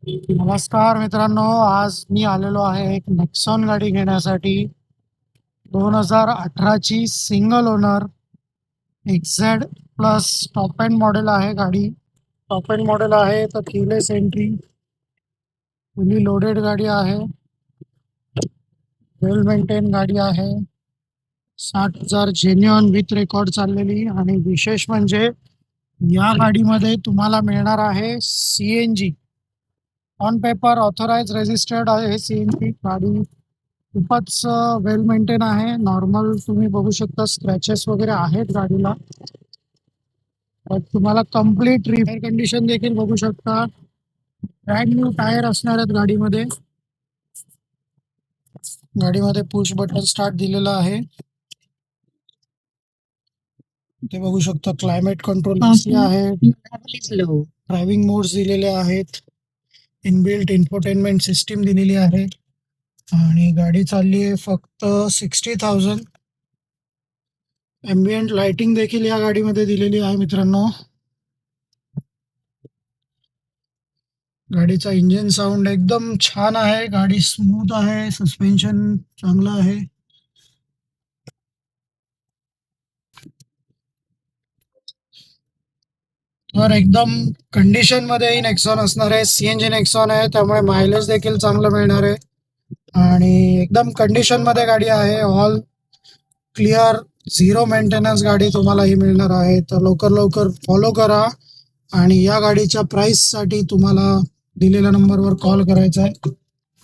नमस्कार मित्रांनो, आज मी आलेलो आहे एक नेक्सॉन गाडी घेण्यासाठी. 2018ची single owner XZ plus top end model आहे गाडी. टॉप एंड मॉडेल आहे तर कीलेस एंट्री, फुली लोडेड गाडी आहे, वेल मेंटेन गाडी आहे. 60,000 जेन्युअन विथ रेकॉर्ड चाललेली. आणि विशेष म्हणजे या गाडीमध्ये तुम्हाला मिळणार आहे CNG. On paper authorise registered आहे हे CNG. गाडी खूपच वेल मेंटेन आहे. नॉर्मल तुम्ही बघू शकता, स्क्रॅचेस वगैरे आहेत गाडीला. तुम्हाला कम्प्लीट रिपेअर कंडिशन देखील बघू शकता. ब्रँड न्यू टायर असणार आहेत गाडीमध्ये. गाडीमध्ये पुश बटन स्टार्ट दिलेलं आहे. ते बघू शकता. क्लायमेट कंट्रोल आहे, ड्रायव्हिंग मोड्स दिलेले आहेत, इनबिल्ट इन्फोटेनमेंट सिस्टीम दिलेली आहे. आणि गाडी चालली आहे फक्त 60,000. एम्बियंट लाइटिंग देखील या गाडीमध्ये दिलेली आहे मित्रांनो. गाडीचा इंजिन साऊंड एकदम छान आहे. गाडी स्मूथ आहे, सस्पेन्शन चांगलं आहे. तर एकदम कंडिशन मध्ये ही नेक्सॉन असणार आहे. CNG नेक्सॉन आहे, त्यामुळे मायलेज देखील चांगलं मिळणार आहे. आणि एकदम कंडिशन मध्ये गाडी आहे. ऑल क्लिअर, झिरो मेंटेनन्स गाडी तुम्हाला ही मिळणार आहे. तर लवकर लवकर फॉलो करा. आणि या गाडीच्या प्राइस साठी तुम्हाला दिलेल्या नंबरवर कॉल करायचा आहे.